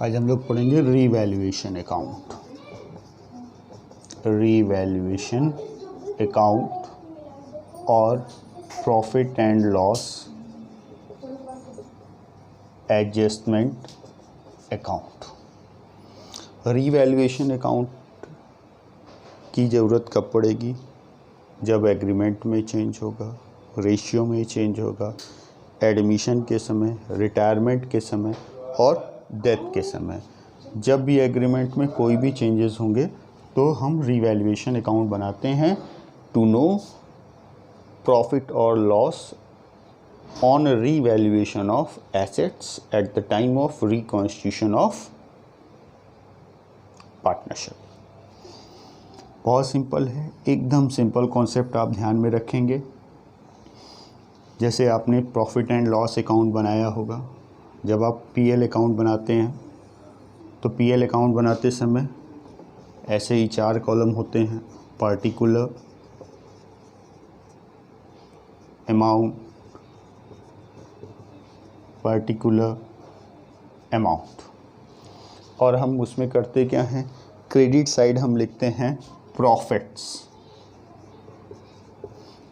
आज हम लोग पढ़ेंगे रीवैल्यूएशन अकाउंट। रीवैल्यूएशन अकाउंट और profit and loss adjustment account. Revaluation account की ज़रूरत कब पड़ेगी? जब एग्रीमेंट में चेंज होगा, रेशियो में चेंज होगा, एडमिशन के समय, रिटायरमेंट के समय और डेथ के समय। जब भी एग्रीमेंट में कोई भी चेंजेस होंगे तो हम रीवैल्यूएशन अकाउंट बनाते हैं टू नो प्रॉफिट और loss on revaluation of assets at the time of reconstitution of partnership. बहुत सिंपल है, एकदम सिंपल कॉन्सेप्ट आप ध्यान में रखेंगे। जैसे आपने प्रॉफिट एंड लॉस अकाउंट बनाया होगा, जब आप पीएल अकाउंट बनाते हैं तो पीएल अकाउंट बनाते समय ऐसे ही 4 कॉलम होते हैं: पार्टिकुलर, अमाउंट, पार्टिकुलर, अमाउंट। और हम उसमें करते क्या हैं, क्रेडिट साइड हम लिखते हैं प्रॉफिट्स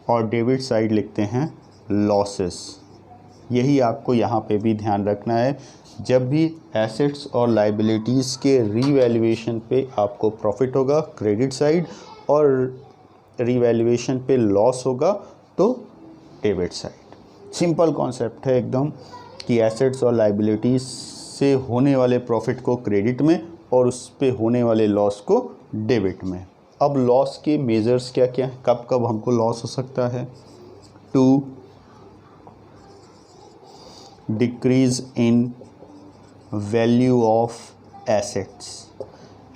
और डेबिट साइड लिखते हैं लॉसेस। यही आपको यहाँ पे भी ध्यान रखना है। जब भी एसेट्स और लाइबिलिटीज़ के रीवैल्यूएशन पे आपको प्रॉफिट होगा क्रेडिट साइड और रीवैल्यूएशन पे लॉस होगा तो डेबिट साइड। सिंपल कॉन्सेप्ट है एकदम कि एसेट्स और लाइबिलिटीज़ से होने वाले प्रॉफिट को क्रेडिट में और उस पे होने वाले लॉस को डेबिट में। अब लॉस के मेजर्स क्या क्या हैं, कब कब हमको लॉस हो सकता है? To decrease in value of assets.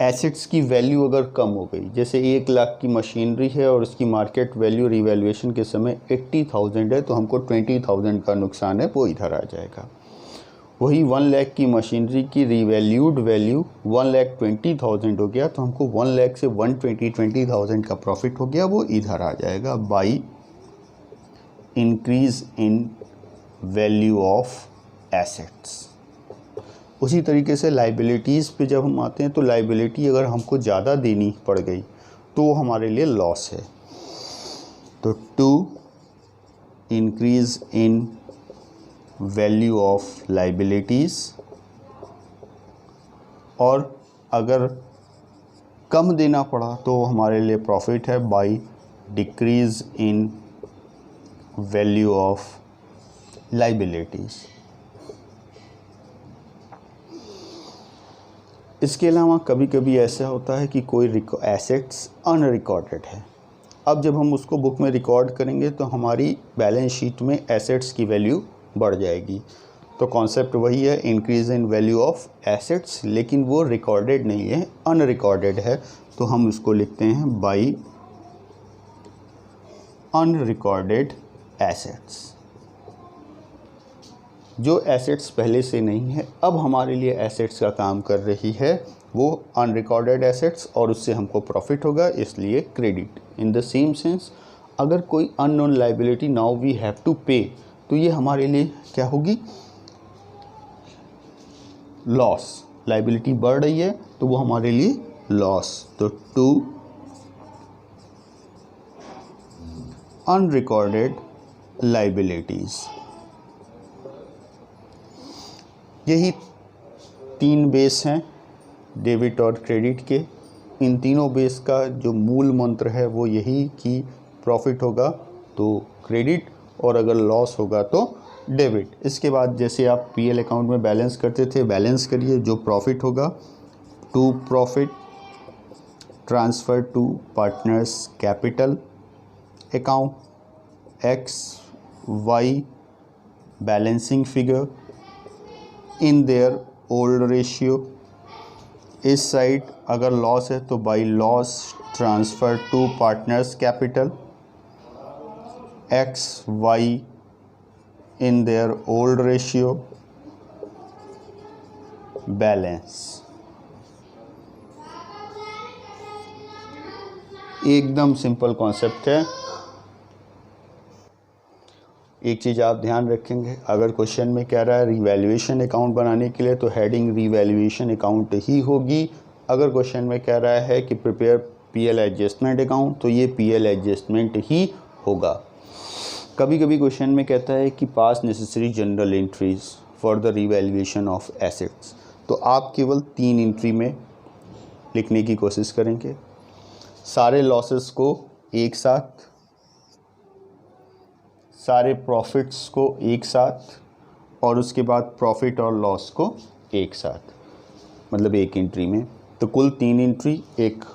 Assets की वैल्यू अगर कम हो गई, जैसे 1 लाख की मशीनरी है और उसकी मार्केट वैल्यू रिवैल्यूएशन के समय 80,000 है तो हमको 20,000 का नुकसान है, वो इधर आ जाएगा। वही 1 लाख की मशीनरी की रिवैल्यूड वैल्यू 1,20,000 हो गया तो हमको 1 लाख से 120,000 का प्रॉफिट हो गया, वो इधर आ जाएगा by increase in value of assets. उसी तरीके से लाइबिलिटीज़ पे जब हम आते हैं तो लाइबिलिटी अगर हमको ज़्यादा देनी पड़ गई तो वो हमारे लिए लॉस है। तो to increase in value of liabilities, और अगर कम देना पड़ा तो हमारे लिए प्रॉफिट है by decrease in value of liabilities. इसके अलावा कभी कभी ऐसा होता है कि कोई एसेट्स अनरिकॉर्डेड है। अब जब हम उसको बुक में रिकॉर्ड करेंगे तो हमारी बैलेंस शीट में एसेट्स की वैल्यू बढ़ जाएगी। तो कॉन्सेप्ट वही है, increase in value of assets, लेकिन वो रिकॉर्डेड नहीं है, अनरिकॉर्डेड है, तो हम उसको लिखते हैं बाई अनरिकॉर्डेड एसेट्स। जो एसेट्स पहले से नहीं है अब हमारे लिए एसेट्स का काम कर रही है, वो अनरिकॉर्डेड एसेट्स और उससे हमको प्रॉफिट होगा, इसलिए credit. In the same sense अगर कोई unknown liability now we have to pay तो ये हमारे लिए क्या होगी? लॉस। लाइबिलिटी बढ़ रही है तो वो हमारे लिए लॉस। तो टू अनरिकॉर्डेड लाइबिलिटीज़। यही 3 बेस हैं डेबिट और क्रेडिट के। इन तीनों बेस का जो मूल मंत्र है वो यही कि प्रॉफिट होगा तो क्रेडिट और अगर लॉस होगा तो डेबिट। इसके बाद जैसे आप पीएल अकाउंट में बैलेंस करते थे, बैलेंस करिए। जो प्रॉफिट होगा to profit transfer to partners capital account X Y balancing figure in their old ratio. इस साइड अगर लॉस है तो by loss transfer to partners capital X Y in their old ratio balance. एकदम simple concept है। एक चीज़ आप ध्यान रखेंगे, अगर क्वेश्चन में कह रहा है रिवैल्यूएशन अकाउंट बनाने के लिए तो हेडिंग रिवैल्यूएशन अकाउंट ही होगी। अगर क्वेश्चन में कह रहा है कि प्रिपेयर पीएल एडजस्टमेंट अकाउंट तो ये पीएल एडजस्टमेंट ही होगा। कभी कभी क्वेश्चन में कहता है कि पास necessary general entries for the revaluation of assets, तो आप केवल 3 एंट्री में लिखने की कोशिश करेंगे। सारे लॉसेस को एक साथ, सारे प्रॉफिट्स को एक साथ, और उसके बाद प्रॉफिट और लॉस को एक साथ, मतलब एक एंट्री में। तो कुल 3 एंट्री, एक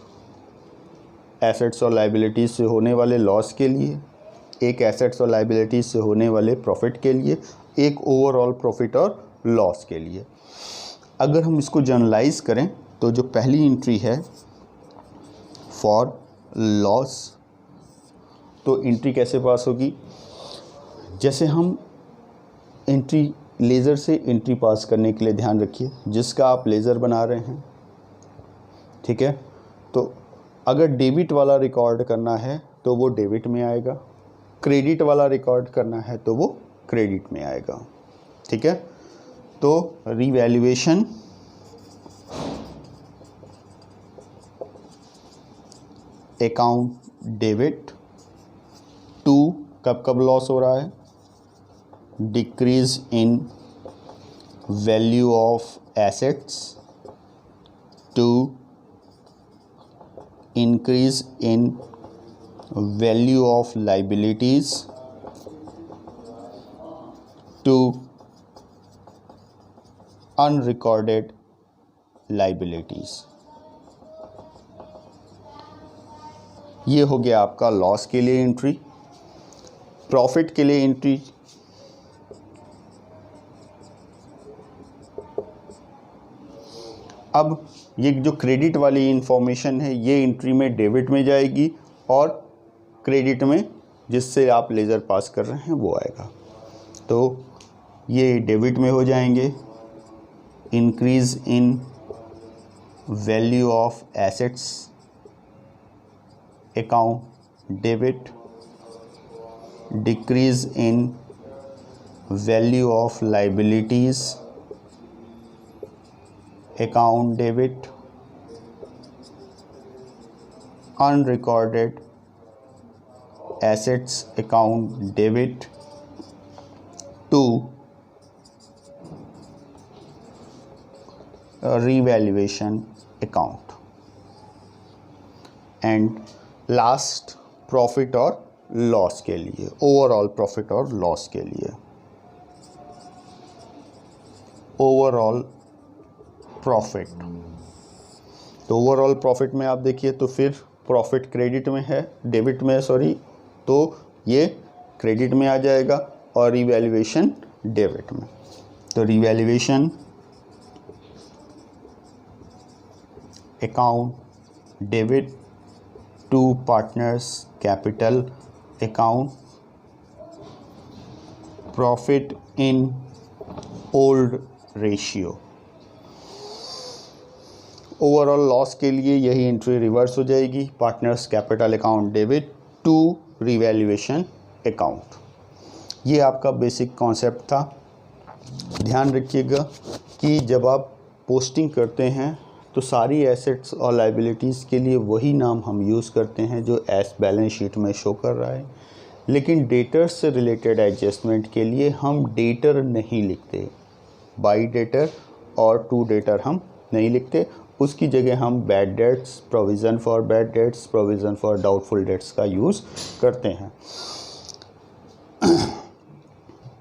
एसेट्स और लायबिलिटीज़ से होने वाले लॉस के लिए, एक एसेट्स और लायबिलिटीज़ से होने वाले प्रॉफिट के लिए, एक ओवरऑल प्रॉफिट और लॉस के लिए। अगर हम इसको जनरलाइज करें तो जो पहली एंट्री है फॉर लॉस, तो एंट्री कैसे पास होगी, जैसे हम एंट्री लेज़र से एंट्री पास करने के लिए ध्यान रखिए, जिसका आप लेज़र बना रहे हैं, ठीक है। तो अगर डेबिट वाला रिकॉर्ड करना है तो वो डेबिट में आएगा, क्रेडिट वाला रिकॉर्ड करना है तो वो क्रेडिट में आएगा, ठीक है। तो रिवैल्यूएशन अकाउंट डेबिट टू, कब कब लॉस हो रहा है, decrease in value of assets to increase in value of liabilities to unrecorded liabilities। ये हो गया आपका लॉस के लिए एंट्री। प्रॉफिट के लिए एंट्री अब ये जो क्रेडिट वाली इंफॉर्मेशन है ये एंट्री में डेबिट में जाएगी, और क्रेडिट में जिससे आप लेज़र पास कर रहे हैं वो आएगा, तो ये डेबिट में हो जाएंगे। Increase in value of assets account debit, decrease in value of liabilities account debit, unrecorded assets account debit to revaluation account, and last profit और लॉस के लिए, ओवरऑल प्रॉफिट और लॉस के लिए, ओवरऑल प्रॉफिट। तो ओवरऑल प्रॉफिट में आप देखिए तो फिर प्रॉफिट क्रेडिट में है, डेबिट में सॉरी, तो ये क्रेडिट में आ जाएगा, और रिवैल्यूएशन डेबिट में। तो revaluation account debit to partners capital account, profit in old ratio. Overall loss के लिए यही एंट्री रिवर्स हो जाएगी, partners capital account debit to revaluation account. ये आपका बेसिक कॉन्सेप्ट था। ध्यान रखिएगा कि जब आप पोस्टिंग करते हैं तो सारी एसेट्स और लायबिलिटीज़ के लिए वही नाम हम यूज़ करते हैं जो एस बैलेंस शीट में शो कर रहा है, लेकिन डेटर्स से रिलेटेड एडजस्टमेंट के लिए हम डेटर नहीं लिखते, बाई डेटर और टू डेटर हम नहीं लिखते, उसकी जगह हम bad debts, provision for bad debts, provision for doubtful dates का यूज़ करते हैं।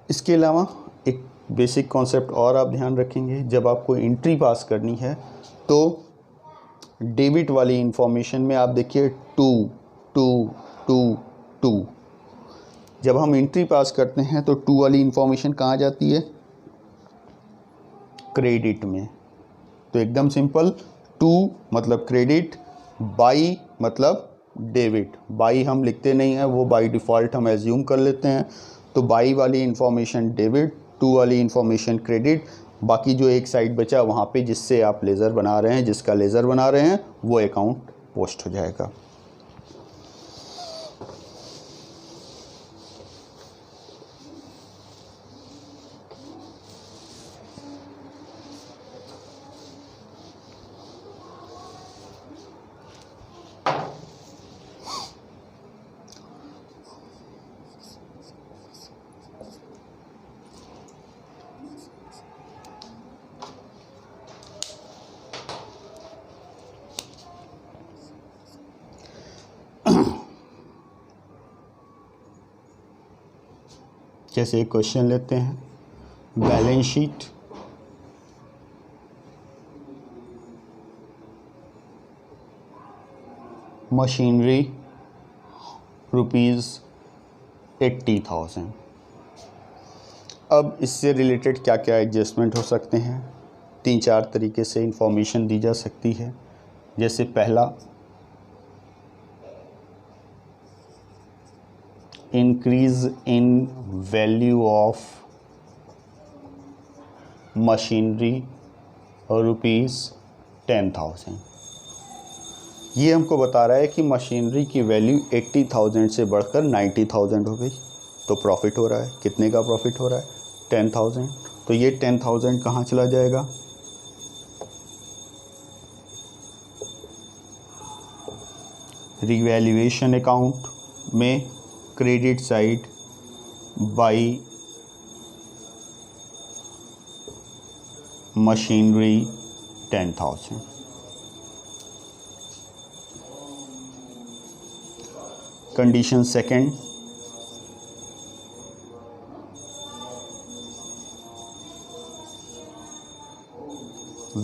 इसके अलावा एक बेसिक कॉन्सेप्ट और आप ध्यान रखेंगे, जब आपको एंट्री पास करनी है तो डेबिट वाली इंफॉर्मेशन में आप देखिए टू टू टू टू, जब हम एंट्री पास करते हैं तो टू वाली इंफॉर्मेशन कहाँ जाती है, क्रेडिट में। तो एकदम सिंपल, टू मतलब क्रेडिट, बाई मतलब डेबिट। बाई हम लिखते नहीं हैं, वो बाई डिफ़ॉल्ट हम एज्यूम कर लेते हैं, तो बाई वाली इंफॉर्मेशन डेबिट, टू वाली इंफॉर्मेशन क्रेडिट, बाकी जो एक साइड बचा वहाँ पे जिससे आप लेज़र बना रहे हैं, जिसका लेज़र बना रहे हैं वो अकाउंट पोस्ट हो जाएगा। जैसे एक क्वेश्चन लेते हैं, बैलेंस शीट मशीनरी ₹80,000। अब इससे रिलेटेड क्या क्या एडजस्टमेंट हो सकते हैं, 3-4 तरीके से इंफॉर्मेशन दी जा सकती है। जैसे पहला, increase in value of machinery ₹10,000। ये हमको बता रहा है कि मशीनरी की वैल्यू 80,000 से बढ़कर 90,000 हो गई, तो प्रॉफिट हो रहा है। कितने का प्रॉफिट हो रहा है? 10,000। तो ये 10,000 कहाँ चला जाएगा? रिवैल्यूएशन अकाउंट में credit side by machinery 10,000। Condition second,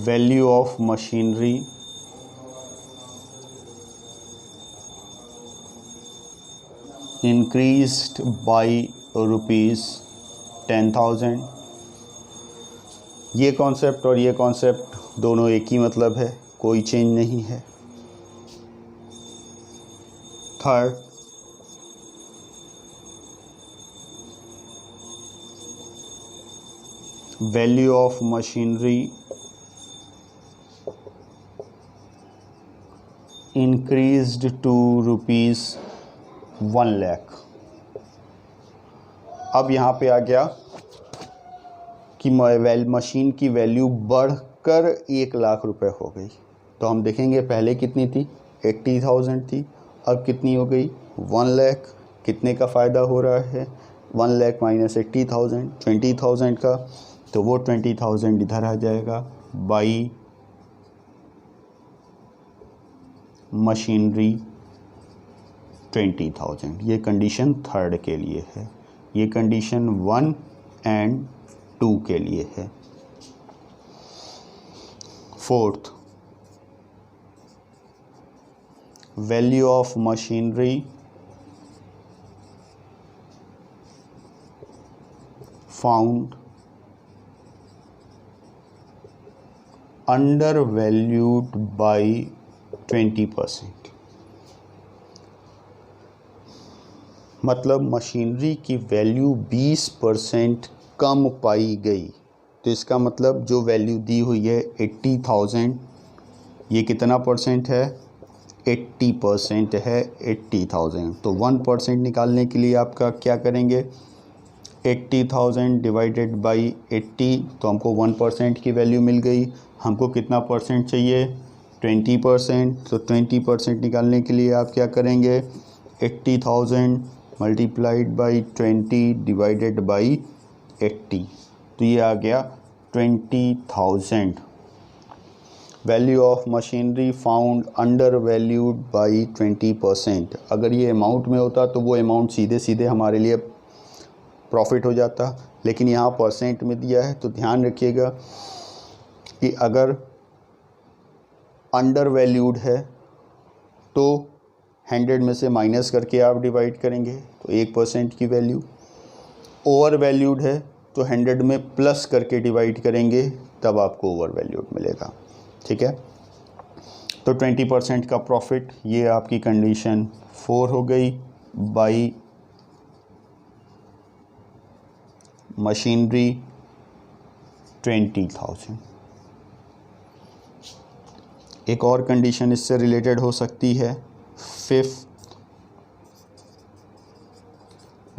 value of machinery increased by ₹10,000। ये कॉन्सेप्ट और ये कॉन्सेप्ट दोनों एक ही मतलब है, कोई चेंज नहीं है। Third, value of machinery increased to ₹1 lakh. अब यहाँ पे आ गया कि मशीन की वैल्यू बढ़कर 1 लाख रुपए हो गई। तो हम देखेंगे पहले कितनी थी, 80,000 थी, अब कितनी हो गई, 1 लाख। कितने का फ़ायदा हो रहा है? 1 लाख माइनस 80,000, 20,000 का, तो वो 20,000 इधर आ जाएगा बाई मशीनरी 20,000। ये कंडीशन थर्ड के लिए है, ये कंडीशन 1 एंड 2 के लिए है। Fourth, value of machinery found under valued by 20%। मतलब मशीनरी की वैल्यू 20% कम पाई गई। तो इसका मतलब जो वैल्यू दी हुई है 80,000, ये कितना परसेंट है? 80% है 80,000। तो 1% निकालने के लिए आपका क्या करेंगे? 80,000 डिवाइडेड बाई 80, तो हमको 1% की वैल्यू मिल गई। हमको कितना परसेंट चाहिए? 20%। तो 20% निकालने के लिए आप क्या करेंगे? 80,000 मल्टीप्लाइड बाई 20 डिवाइडेड बाई 80, तो ये आ गया 20,000। Value of machinery found under valued by 20%। अगर ये अमाउंट में होता तो वो अमाउंट सीधे सीधे हमारे लिए प्रॉफिट हो जाता, लेकिन यहाँ परसेंट में दिया है। तो ध्यान रखिएगा कि अगर अंडर वैल्यूड है तो 100 में से माइनस करके आप डिवाइड करेंगे, तो 1% की वैल्यू। ओवर वैल्यूड है तो 100 में प्लस करके डिवाइड करेंगे, तब आपको ओवर वैल्यूड मिलेगा। ठीक है, तो 20% का प्रॉफिट, ये आपकी कंडीशन 4 हो गई बाई मशीनरी 20,000। एक और कंडीशन इससे रिलेटेड हो सकती है, fifth,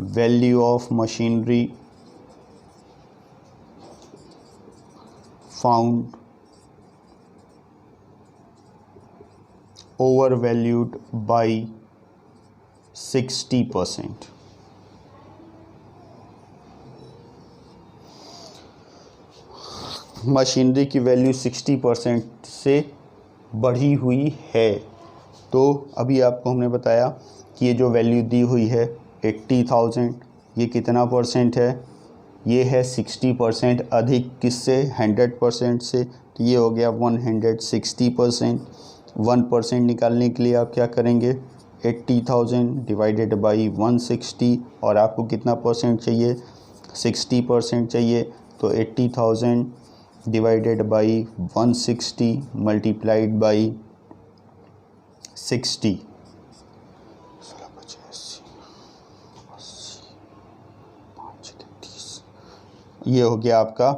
value of machinery found over valued by 60%। Machinery की वैल्यू 60% से बढ़ी हुई है। तो अभी आपको हमने बताया कि ये जो वैल्यू दी हुई है 80,000, ये कितना परसेंट है, ये है 60% अधिक किससे, 100% से, तो ये हो गया 160%। 1% निकालने के लिए आप क्या करेंगे, 80,000 डिवाइडेड बाई 160, और आपको कितना परसेंट चाहिए, 60% चाहिए, तो 80,000 डिवाइडेड बाई 160 मल्टीप्लाइड बाई 60, ये हो गया आपका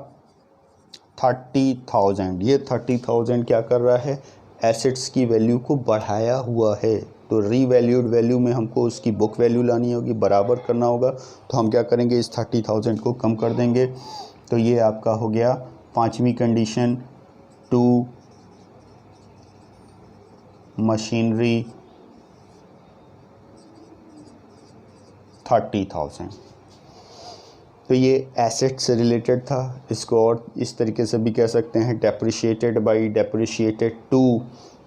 30,000। ये 30,000 क्या कर रहा है, एसेट्स की वैल्यू को बढ़ाया हुआ है। तो रीवैल्यूड वैल्यू में हमको उसकी बुक वैल्यू लानी होगी, बराबर करना होगा। तो हम क्या करेंगे, इस 30,000 को कम कर देंगे। तो ये आपका हो गया पांचवी कंडीशन, टू मशीनरी 30,000। तो ये एसेट से रिलेटेड था। इसको और इस तरीके से भी कह सकते हैं, डेप्रिशिएटेड बाई, डेप्रिशिएटेड टू।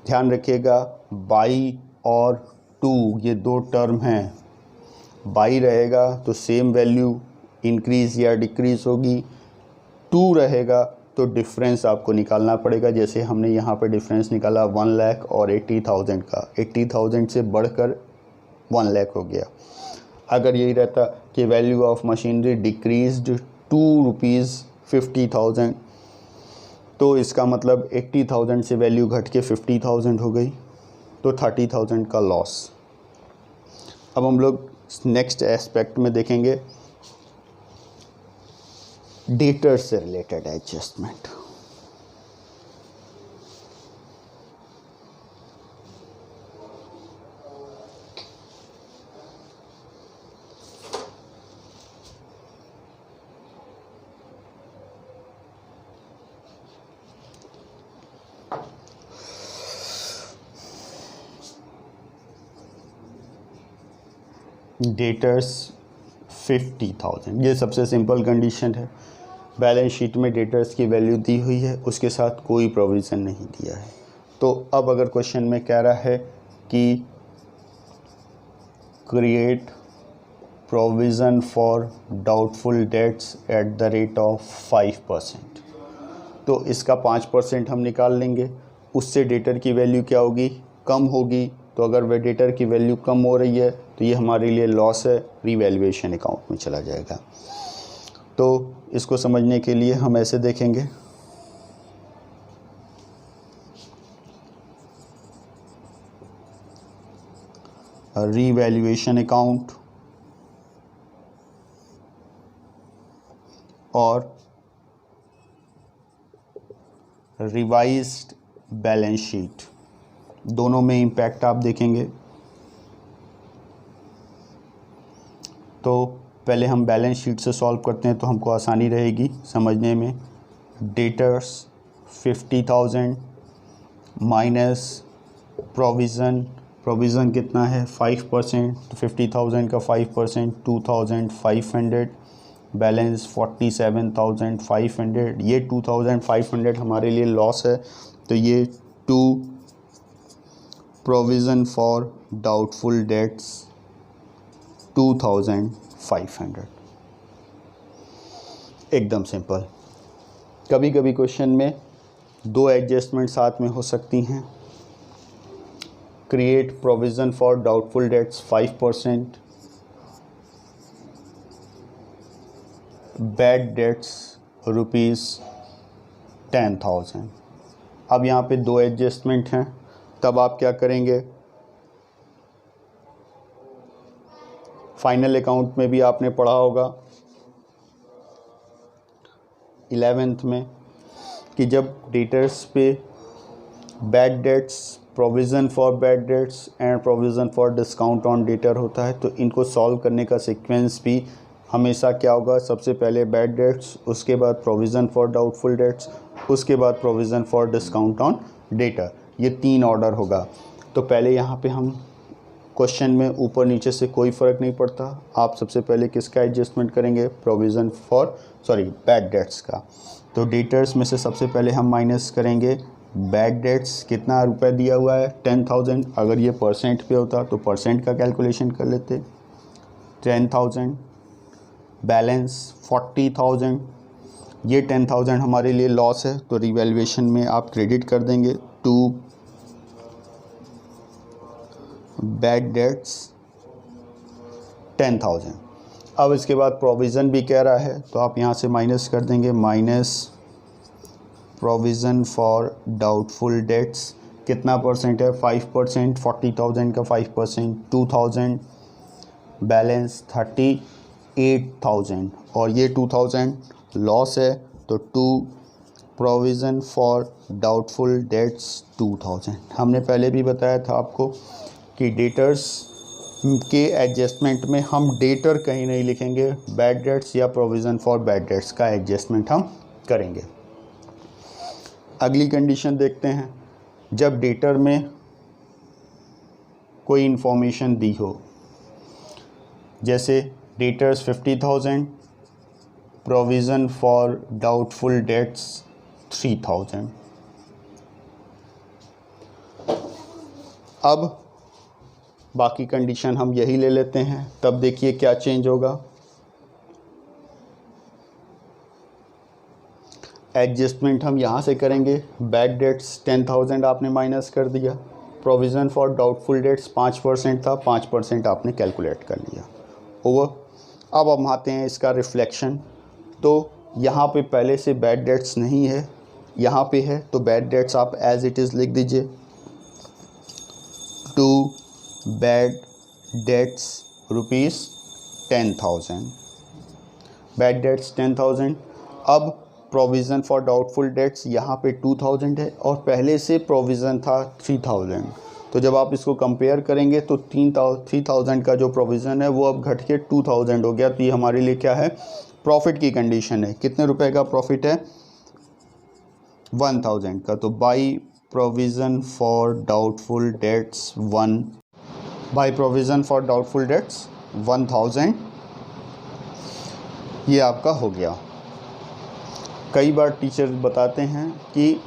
ध्यान रखिएगा, बाई और टू ये दो टर्म हैं। बाई रहेगा तो सेम वैल्यू इंक्रीज़ या डिक्रीज़ होगी, टू रहेगा तो डिफरेंस आपको निकालना पड़ेगा। जैसे हमने यहाँ पे डिफरेंस निकाला 1 लाख और 80,000 का, 80,000 से बढ़कर 1 लाख हो गया। अगर यही रहता कि वैल्यू ऑफ मशीनरी डिक्रीज्ड ₹2.50,000, तो इसका मतलब 80,000 से वैल्यू घट के 50,000 हो गई, तो 30,000 का लॉस। अब हम लोग नेक्स्ट एस्पेक्ट में देखेंगे, डेटर से रिलेटेड एडजस्टमेंट। डेटर्स 50,000, ये सबसे सिंपल कंडीशन है। बैलेंस शीट में डेटर्स की वैल्यू दी हुई है, उसके साथ कोई प्रोविज़न नहीं दिया है। तो अब अगर क्वेश्चन में कह रहा है कि create provision for doubtful dates at the rate of 5%, तो इसका 5% हम निकाल लेंगे। उससे डेटर की वैल्यू क्या होगी, कम होगी। तो अगर वह डेटर की वैल्यू कम हो रही है तो ये हमारे लिए लॉस है, रीवैल्यूएशन अकाउंट में चला जाएगा। तो इसको समझने के लिए हम ऐसे देखेंगे, रीवैल्यूएशन अकाउंट और रिवाइज्ड बैलेंस शीट, दोनों में इम्पैक्ट आप देखेंगे। तो पहले हम बैलेंस शीट से सॉल्व करते हैं तो हमको आसानी रहेगी समझने में। डेटर्स 50,000 माइनस प्रोविज़न कितना है 5%, तो 50,000 का 5% 2,500, बैलेंस 47,500। ये 2,500 हमारे लिए लॉस है, तो ये to provision for doubtful debts 2,500। एकदम सिंपल। कभी कभी क्वेश्चन में दो एडजस्टमेंट साथ में हो सकती हैं। Create provision for doubtful dates 5%, bad debts ₹10,000। अब यहाँ पे दो एडजस्टमेंट हैं, तब आप क्या करेंगे, फाइनल अकाउंट में भी आपने पढ़ा होगा 11th में कि जब डेटर्स पे bad debts, provision for bad debts and provision for discount on debtor होता है, तो इनको सॉल्व करने का सीक्वेंस भी हमेशा क्या होगा, सबसे पहले बैड डेट्स, उसके बाद प्रोविज़न फॉर डाउटफुल डेट्स, उसके बाद provision for discount on debtor. ये 3 ऑर्डर होगा। तो पहले यहाँ पे हम क्वेश्चन में ऊपर नीचे से कोई फ़र्क नहीं पड़ता, आप सबसे पहले किसका एडजस्टमेंट करेंगे, प्रोविज़न फॉर बैड डेट्स का। तो डेटर्स में से सबसे पहले हम माइनस करेंगे बैड डेट्स, कितना रुपए दिया हुआ है 10,000। अगर ये परसेंट पे होता तो परसेंट का कैलकुलेशन कर लेते, 10,000 बैलेंस 40,000, ये 10,000 हमारे लिए लॉस है, तो रिवैल्यूएशन में आप क्रेडिट कर देंगे टू बैड डेट्स 10,000। अब इसके बाद प्रोविज़न भी कह रहा है, तो आप यहाँ से माइनस कर देंगे, minus provision for doubtful dates कितना परसेंट है, 5%, 40,000 का 5%, 2,000, बैलेंस 38,000 और ये 2,000 लॉस है, तो to provision for doubtful debts 2,000। हमने पहले भी बताया था आपको कि डेटर्स के एडजस्टमेंट में हम डेटर कहीं नहीं लिखेंगे, बैड डेट्स या प्रोविज़न फॉर बैड डेट्स का एडजस्टमेंट हम करेंगे। अगली कंडीशन देखते हैं, जब डेटर में कोई इन्फॉर्मेशन दी हो, जैसे debtors 50,000, provision for doubtful dates 3,000। अब बाकी कंडीशन हम यही ले लेते हैं, तब देखिए क्या चेंज होगा। एडजस्टमेंट हम यहाँ से करेंगे, बैड डेट्स 10,000 आपने माइनस कर दिया, प्रोविज़न फॉर डाउटफुल डेट्स 5% था, 5% आपने कैलकुलेट कर लिया ओवर। अब हम आते हैं इसका रिफ्लेक्शन, तो यहाँ पे पहले से बैड डेट्स नहीं है, यहाँ पे है, तो बैड डेट्स आप एज इट इज़ लिख दीजिए, to bad debts ₹10,000, bad debts 10,000। अब प्रोविज़न फॉर डाउटफुल डेट्स यहाँ पे 2,000 है और पहले से प्रोविज़न था 3,000, तो जब आप इसको कंपेयर करेंगे तो 3,000 का जो प्रोविज़न है वो अब घट के 2,000 हो गया, तो ये हमारे लिए क्या है, प्रॉफिट की कंडीशन है। कितने रुपए का प्रॉफिट है, 1,000 का, तो by provision for doubtful dates 1,000 ये आपका हो गया। कई बार टीचर बताते हैं कि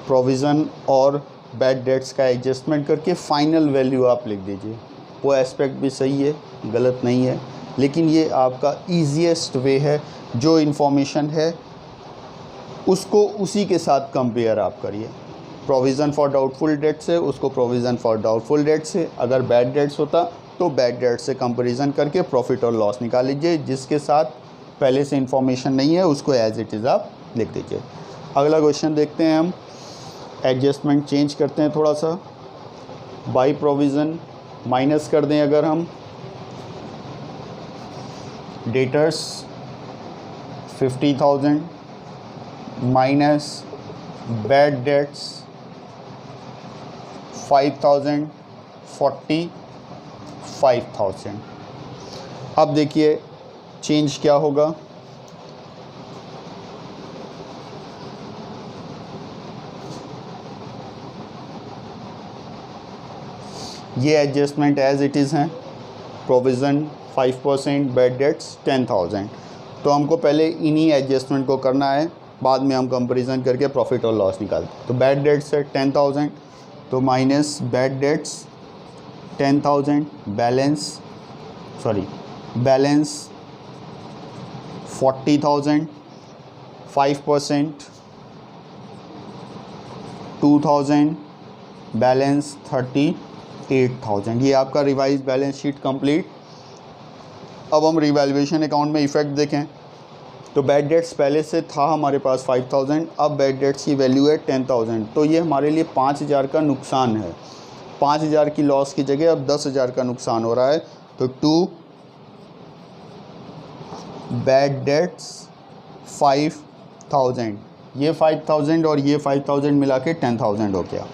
प्रोविज़न और बैड डेट्स का एडजस्टमेंट करके फ़ाइनल वैल्यू आप लिख दीजिए, वो एस्पेक्ट भी सही है, गलत नहीं है, लेकिन ये आपका ईजीएस्ट वे है। जो इन्फॉर्मेशन है उसको उसी के साथ कंपेयर आप करिए, प्रोविज़न फॉर डाउटफुल डेट से उसको प्रोविज़न फॉर डाउटफुल डेट से, अगर बैड डेट्स होता तो बैड डेट से कंपैरिजन करके प्रॉफिट और लॉस निकाल लीजिए, जिसके साथ पहले से इन्फॉर्मेशन नहीं है उसको एज इट इज़ आप लिख दीजिए। अगला क्वेश्चन देखते हैं हम, एडजस्टमेंट चेंज करते हैं थोड़ा सा, बाई प्रोविज़न माइनस कर दें अगर हम, डेटर्स 50,000 माइनस बैड डेट्स 5,000, 45,000। अब देखिए चेंज क्या होगा, ये एडजस्टमेंट एज इट इज़ हैं, प्रोविज़न 5%, बैड डेट्स 10,000, तो हमको पहले इन्हीं एडजस्टमेंट को करना है, बाद में हम कंपैरिजन करके प्रॉफिट और लॉस निकालते। तो बैड डेट्स है 10,000, तो minus bad debts 10,000, balance 40,000, 5% 2,000, balance 38,000। ये आपका रिवाइज बैलेंस शीट कंप्लीट। अब हम रिवैल्यूएशन अकाउंट में इफ़ेक्ट देखें, तो बैड डेट्स पहले से था हमारे पास 5,000, अब बैड डेट्स की वैल्यू है 10,000, तो ये हमारे लिए 5,000 का नुकसान है। 5,000 की लॉस की जगह अब 10,000 का नुकसान हो रहा है, तो टू बैड डेट्स 5,000, ये 5,000 और ये 5,000 मिला के 10,000 हो गया।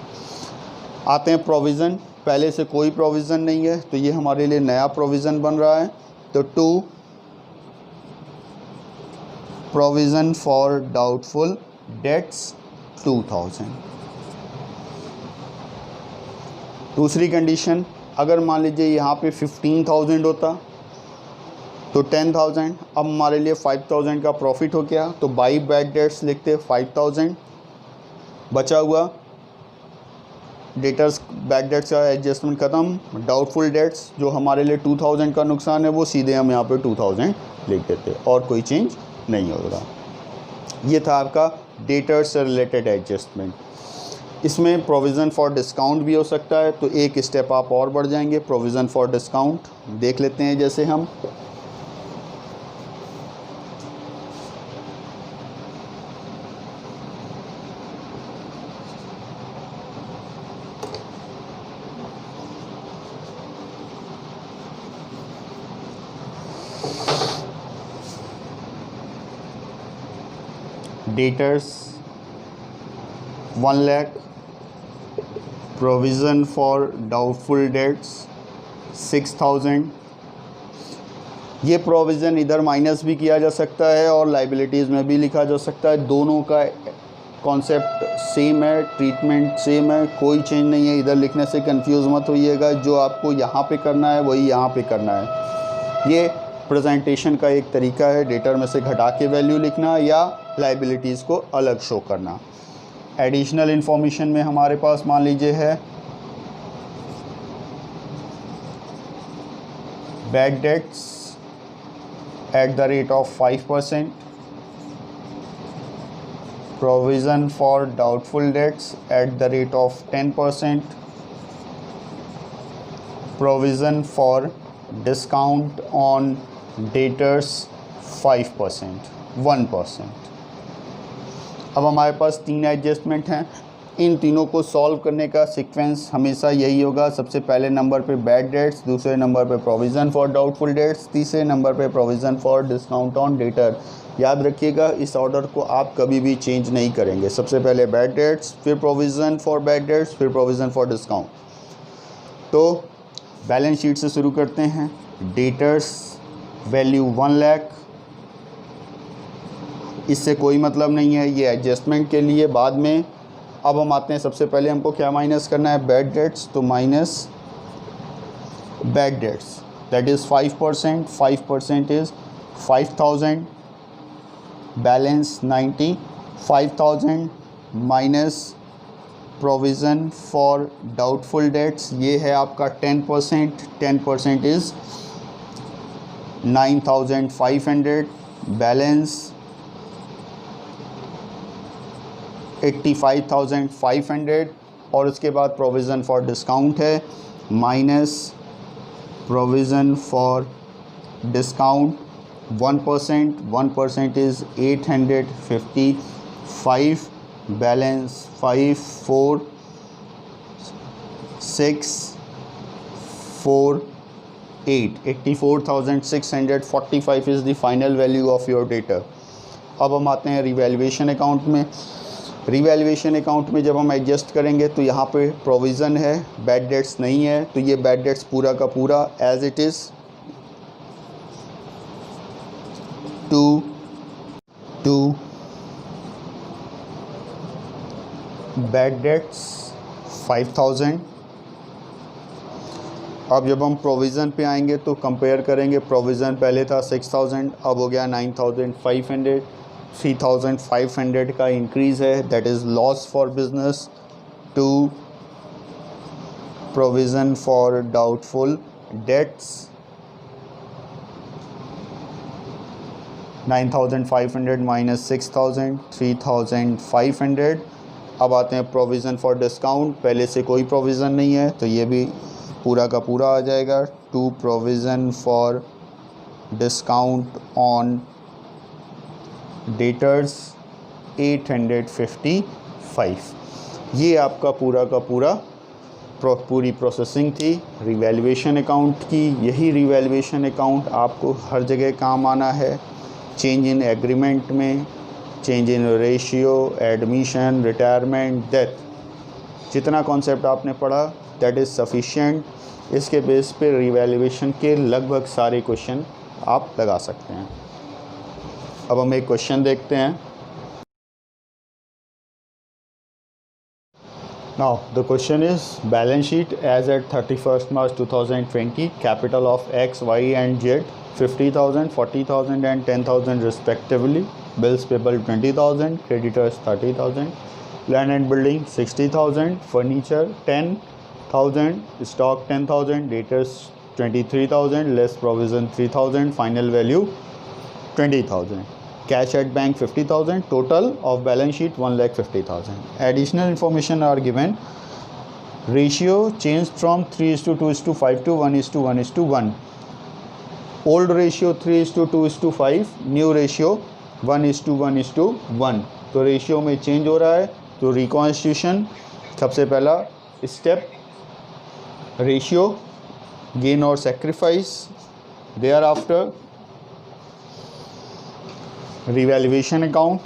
आते हैं प्रोविज़न, पहले से कोई प्रोविज़न नहीं है, तो ये हमारे लिए नया प्रोविज़न बन रहा है, तो to provision for doubtful debts 2,000। दूसरी कंडीशन, अगर मान लीजिए यहाँ पे 15,000 होता तो 10,000, अब हमारे लिए 5,000 का प्रॉफिट हो गया, तो बाई बैड डेट्स लिखते 5,000, बचा हुआ डेटर्स बैड डेट्स का एडजस्टमेंट ख़त्म, डाउटफुल डेट्स जो हमारे लिए 2000 का नुकसान है वो सीधे हम यहाँ पे 2000 लिख देते और कोई चेंज नहीं होगा। ये था आपका डेटर्स से रिलेटेड एडजस्टमेंट। इसमें प्रोविज़न फॉर डिस्काउंट भी हो सकता है, तो एक स्टेप आप और बढ़ जाएंगे। प्रोविज़न फॉर डिस्काउंट देख लेते हैं। जैसे हम debtors 1 lakh, provision for doubtful dates 6000। ये प्रोविज़न इधर माइनस भी किया जा सकता है और लाइबिलिटीज़ में भी लिखा जा सकता है। दोनों का कॉन्सेप्ट सेम है, ट्रीटमेंट सेम है, कोई चेंज नहीं है। इधर लिखने से कंफ्यूज मत होइएगा, जो आपको यहाँ पे करना है वही यहाँ पे करना है। ये प्रेजेंटेशन का एक तरीका है, डेटर में से घटा के वैल्यू लिखना या लाइबिलिटीज़ को अलग शो करना। एडिशनल इन्फॉर्मेशन में हमारे पास मान लीजिए है bad debts at the rate of 5%, provision for doubtful dates at the rate of 10%, provision for discount on debtors 5%, 1%। अब हमारे पास 3 एडजस्टमेंट हैं। इन तीनों को सॉल्व करने का सीक्वेंस हमेशा यही होगा। सबसे पहले नंबर पे बैड डेट्स, दूसरे नंबर पे प्रोविज़न फॉर डाउटफुल डेट्स, तीसरे नंबर पे provision for discount on debtor. याद रखिएगा, इस ऑर्डर को आप कभी भी चेंज नहीं करेंगे। सबसे पहले बैड डेट्स, फिर प्रोविज़न फॉर बैड डेट्स, फिर प्रोविज़न फॉर डिस्काउंट। तो बैलेंस शीट से शुरू करते हैं। डेटर्स वैल्यू 1 लाख, इससे कोई मतलब नहीं है, ये एडजस्टमेंट के लिए बाद में। अब हम आते हैं, सबसे पहले हमको क्या माइनस करना है, बैड डेट्स। तो minus bad debts that is 5%, 5% is 5000, balance 90, 5000 minus provision for doubtful dates, ये है आपका 10%, 10% इज़ 9500, बैलेंस 85,500। और उसके बाद प्रोविज़न फॉर डिस्काउंट है minus provision for discount 1%, 1% is 855, balance 54648, 84,645 is the final value of your debtor. अब हम आते हैं रिवैल्यूएशन अकाउंट में। रिवैल्यूएशन अकाउंट में जब हम एडजस्ट करेंगे तो यहाँ पे प्रोविज़न है, बैड डेट्स नहीं है, तो ये बैड डेट्स पूरा का पूरा as it is to bad debts 5000। अब जब हम प्रोविज़न पे आएंगे तो कंपेयर करेंगे। प्रोविज़न पहले था 6000, अब हो गया 9500, 3500 का इंक्रीज़ है, that is loss for business. To provision for doubtful debts 9500 minus 6000, 3500। अब आते हैं प्रोविज़न फॉर डिस्काउंट, पहले से कोई प्रोविज़न नहीं है तो ये भी पूरा का पूरा आ जाएगा। To provision for discount on debtors 855। ये आपका पूरा का पूरा पूरी प्रोसेसिंग थी रिवैल्यूएशन अकाउंट की। यही रिवैल्यूएशन अकाउंट आपको हर जगह काम आना है। चेंज इन एग्रीमेंट में, change in ratio, admission, retirement, death, जितना कॉन्सेप्ट आपने पढ़ा दैट इज़ सफिशिएंट। इसके बेस पे रिवैल्यूएशन के लगभग सारे क्वेश्चन आप लगा सकते हैं। अब हम एक क्वेश्चन देखते हैं। Now the question is balance sheet as at 31st March 2020, capital of X, Y and Z 50,000, 40,000 and 10,000 respectively. Bills payable 20,000, creditors 30,000. Land and building 60,000, furniture 10,000, stock 10,000, debtors 23,000, less provision 3,000, final value 20,000, cash at bank 50,000, total of balance sheet 1,50,000. Additional information are given. Ratio changed from 3:2:5 to 1:1:1. Old ratio 3:2:5, new ratio 1:1:1. तो ratio में change हो रहा है, तो reconstitution सबसे पहला step, ratio gain और sacrifice, thereafter revaluation account,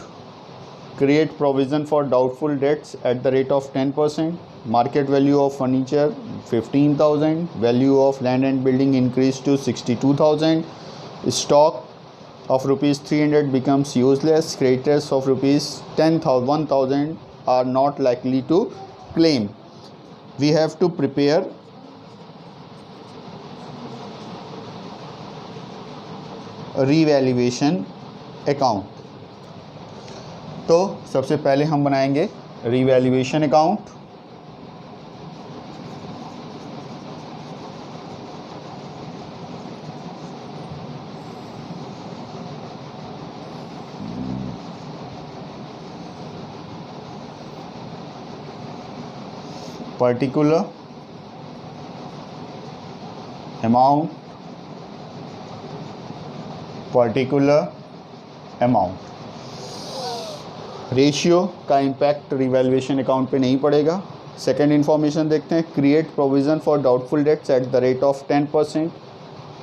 create provision for doubtful debts at the rate of 10%, market value of furniture 15,000, value of land and building increased to 62,000, stock of rupees 300 becomes useless, creditors of rupees 1,000 are not likely to claim. We have to prepare a revaluation account. तो सबसे पहले हम बनाएंगे revaluation account. Particular amount, particular amount. Ratio का impact revaluation account पे नहीं पड़ेगा. Second information देखते हैं, create provision for doubtful dates at the rate of 10%.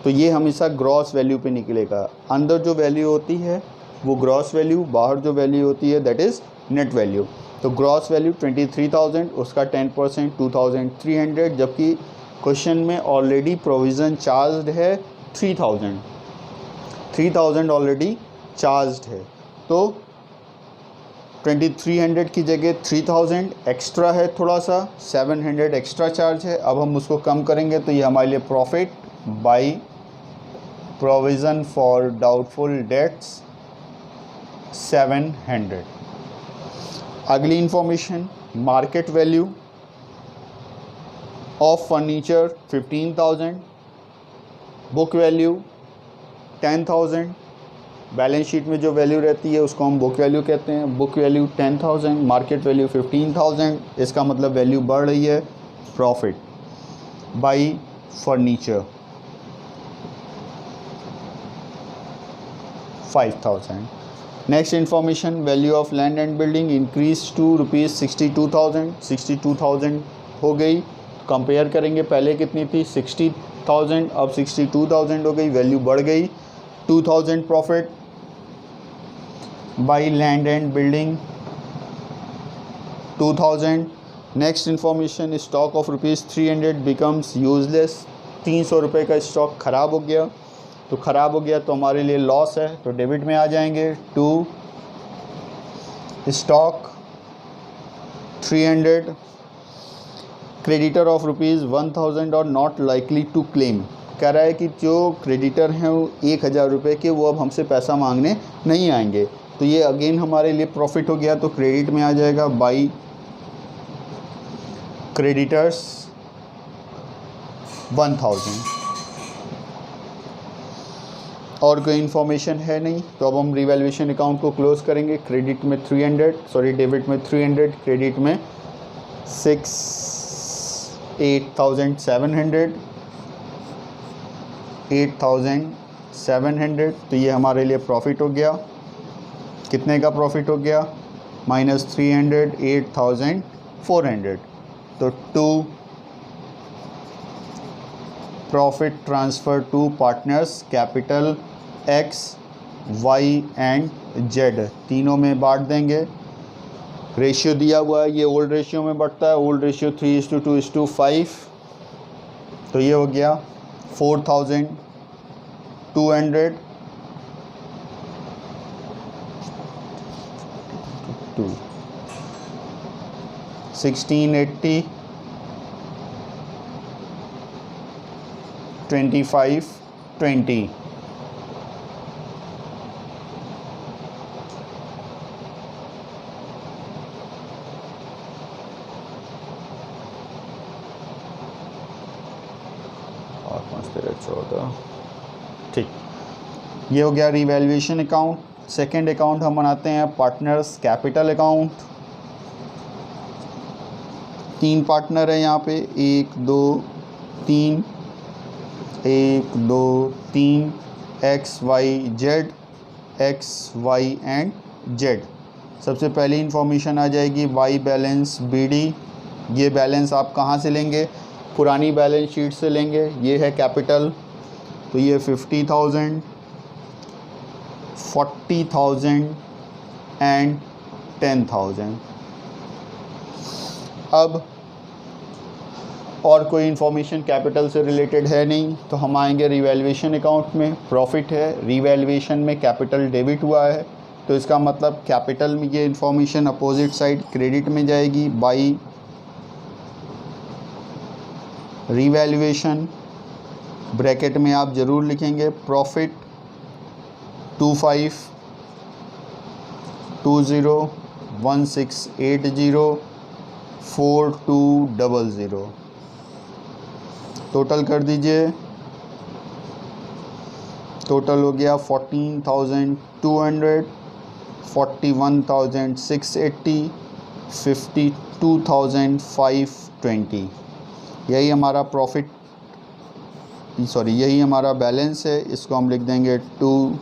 तो ये हमेशा ग्रॉस वैल्यू पे निकलेगा. अंदर जो वैल्यू होती है वो ग्रॉस वैल्यू, बाहर जो वैल्यू होती है दैट इज़ नेट वैल्यू. तो ग्रॉस वैल्यू 23,000, उसका 10% 2,300, जबकि क्वेश्चन में ऑलरेडी प्रोविज़न चार्ज है 3,000 ऑलरेडी चार्ज है. तो 2300 की जगह 3000 एक्स्ट्रा है, थोड़ा सा 700 एक्स्ट्रा चार्ज है. अब हम उसको कम करेंगे तो ये हमारे लिए profit by provision for doubtful dates 700. अगली information, market value of furniture 15,000, book value 10,000. Balance sheet में जो वैल्यू रहती है उसको हम बुक वैल्यू कहते हैं. Book value 10,000, market value 15,000. इसका मतलब वैल्यू बढ़ रही है. Profit by furniture 5,000. Next information, value of land and building increase to rupees 62,000. 62,000 हो गई. कंपेयर करेंगे, पहले कितनी थी 60,000, अब 62,000 हो गई, वैल्यू बढ़ गई. 2,000 profit by land and building 2,000. Next information, stock of rupees 300 becomes useless. 300 रुपये का स्टॉक ख़राब हो गया. तो ख़राब हो गया तो हमारे लिए लॉस है, तो डेबिट में आ जाएंगे. To stock 300, creditor of rupees 1,000 और नॉट लाइकली टू क्लेम. कह रहा है कि जो क्रेडिटर हैं वो 1,000 रुपये के, वो अब हमसे पैसा मांगने नहीं आएंगे. तो ये अगेन हमारे लिए प्रॉफिट हो गया, तो क्रेडिट में आ जाएगा बाई क्रेडिटर्स 1,000. और कोई इन्फॉर्मेशन है नहीं, तो अब हम रिवैल्यूएशन अकाउंट को क्लोज करेंगे. क्रेडिट में 300, सॉरी डेबिट में 300, क्रेडिट में 8,700. तो ये हमारे लिए प्रॉफिट हो गया. कितने का प्रॉफिट हो गया? -300, 8,400. तो to profit transfer to partners, capital X, Y and Z तीनों में बांट देंगे. रेशियो दिया हुआ है, ये ओल्ड रेशियो में बढ़ता है. Old ratio 3:2:5. तो ये हो गया 4,200 1680 2520. 14, ठीक। ये हो गया रिवैल्यूएशन अकाउंट। सेकंड अकाउंट हम बनाते हैं पार्टनर्स कैपिटल अकाउंट। 3 पार्टनर है यहाँ पे, 1 2 3, 1 2 3, X Y Z, X Y and Z. सबसे पहली इंफॉर्मेशन आ जाएगी वाई बैलेंस बीडी। ये बैलेंस आप कहाँ से लेंगे? पुरानी बैलेंस शीट से लेंगे। ये है कैपिटल, तो ये 50,000, 40,000 एंड 10,000। अब और कोई इन्फॉर्मेशन कैपिटल से रिलेटेड है नहीं, तो हम आएंगे रिवैल्यूएशन अकाउंट में। प्रॉफिट है, रिवैल्यूएशन में कैपिटल डेबिट हुआ है, तो इसका मतलब कैपिटल में ये इन्फॉर्मेशन अपोजिट साइड क्रेडिट में जाएगी बाई रिवैल्यूएशन। ब्रैकेट में आप ज़रूर लिखेंगे प्रॉफिट 252016804200। टोटल कर दीजिए। टोटल हो गया 14,200, 41,680, 52,520। यही हमारा प्रॉफिट, यही हमारा बैलेंस है। इसको हम लिख देंगे to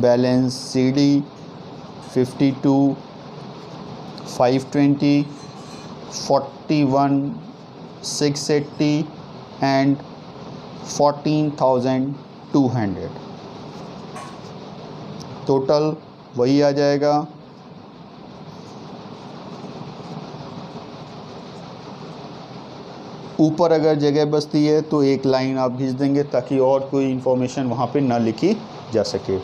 balance C D 52,520, 41,680 and 14,200। Total वही आ जाएगा। ऊपर अगर जगह बचती है तो एक लाइन आप खींच देंगे ताकि और कोई इन्फॉर्मेशन वहाँ पे ना लिखी जा सके।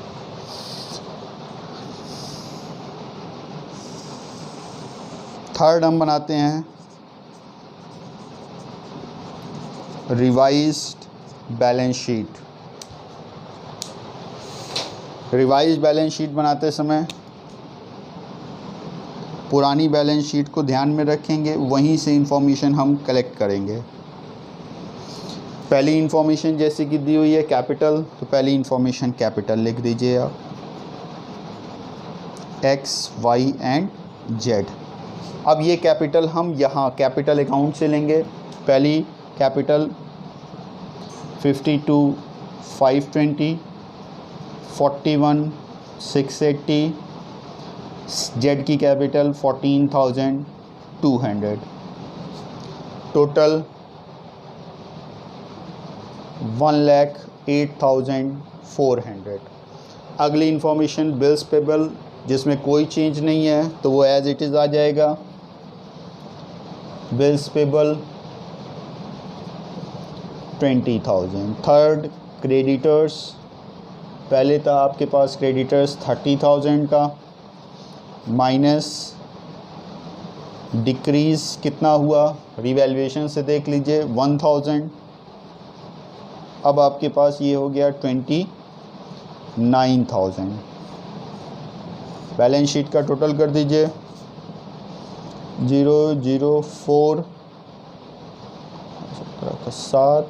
थर्ड हम बनाते हैं revised balance sheet. Revised balance sheet बनाते समय पुरानी बैलेंस शीट को ध्यान में रखेंगे, वहीं से इंफॉर्मेशन हम कलेक्ट करेंगे। पहली इंफॉर्मेशन जैसे कि दी हुई है कैपिटल, तो पहली इंफॉर्मेशन कैपिटल लिख दीजिए आप, एक्स वाई एंड जेड। अब ये कैपिटल हम यहाँ कैपिटल अकाउंट से लेंगे। पहली कैपिटल 52,520, 41,680, जेड की कैपिटल 14,200। टोटल 1,08,400। अगली इंफॉर्मेशन बिल्स पेबल, जिसमें कोई चेंज नहीं है तो वो एज इट इज़ आ जाएगा। Bills payable 20,000। थर्ड क्रेडिटर्स, पहले था आपके पास क्रेडिटर्स 30,000 का, माइनस डिक्रीज़ कितना हुआ रिवैल्यूएशन से देख लीजिए 1,000। अब आपके पास ये हो गया 29,000। बैलेंस शीट का टोटल कर दीजिए 004 7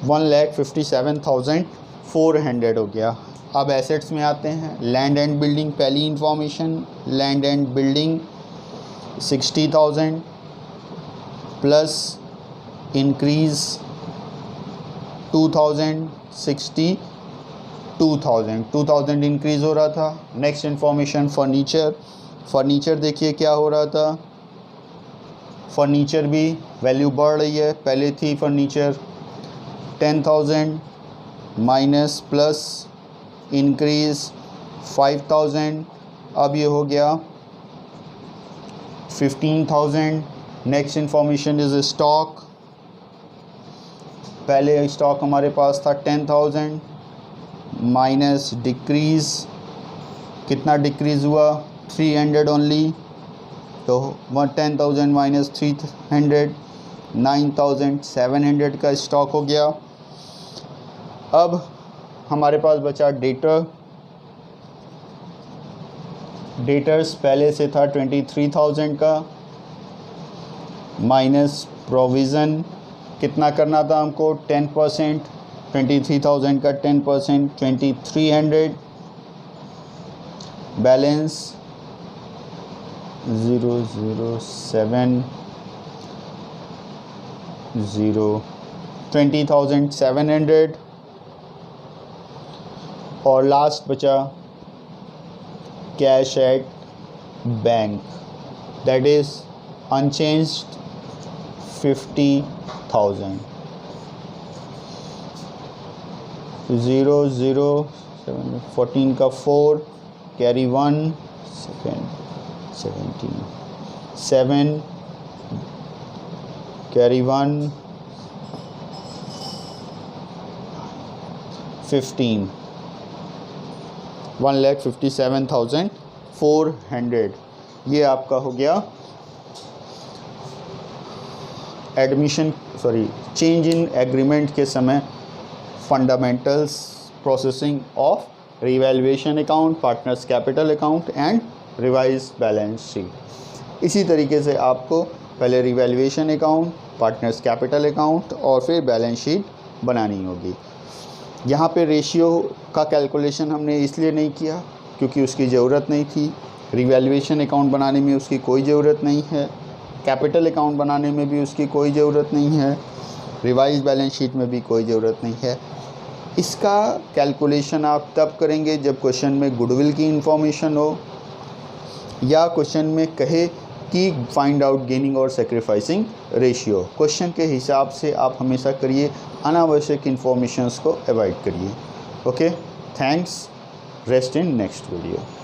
1,57,400 हो गया। अब एसेट्स में आते हैं। लैंड एंड बिल्डिंग, पहली information land and building 60,000 plus increase 2,000, 62,000 increase हो रहा था। Next information furniture. फर्नीचर देखिए क्या हो रहा था, फर्नीचर भी वैल्यू बढ़ रही है। पहले थी फर्नीचर 10,000 माइनस प्लस इंक्रीज़ 5,000, अब ये हो गया 15,000। Next information is stock. पहले स्टॉक हमारे पास था 10,000 माइनस डिक्रीज़, कितना डिक्रीज़ हुआ 300 ओनली, तो 10,000 माइनस 300 9,700 का स्टॉक हो गया। अब हमारे पास बचा डेटर। डेटर्स पहले से था 23,000 का माइनस प्रोविज़न कितना करना था हमको, 10%, 23,000 का 10%, 2300, बैलेंस 007 20,700 और लास्ट बचा cash at bank, that is unchanged 50,000। 007 14 का 4 कैरी 1 सेकेंड 17 7 कैरी 1 15 1,57,400। ये आपका हो गया चेंज इन एग्रीमेंट के समय fundamentals processing of revaluation account, partners capital account and revise balance sheet. इसी तरीके से आपको पहले revaluation account, partners capital account और फिर बैलेंस शीट बनानी होगी। यहाँ पे रेशियो का कैलकुलेशन हमने इसलिए नहीं किया क्योंकि उसकी ज़रूरत नहीं थी। रिवैल्यूएशन अकाउंट बनाने में उसकी कोई ज़रूरत नहीं है, कैपिटल अकाउंट बनाने में भी उसकी कोई ज़रूरत नहीं है, रिवाइज बैलेंस शीट में भी कोई ज़रूरत नहीं है। इसका कैलकुलेशन आप तब करेंगे जब क्वेश्चन में गुडविल की इंफॉर्मेशन हो या क्वेश्चन में कहे कि फाइंड आउट गेनिंग और सेक्रीफाइसिंग रेशियो। क्वेश्चन के हिसाब से आप हमेशा करिए, अनावश्यक इन्फॉर्मेशंस को अवॉइड करिए। Okay, thanks, rest in next video.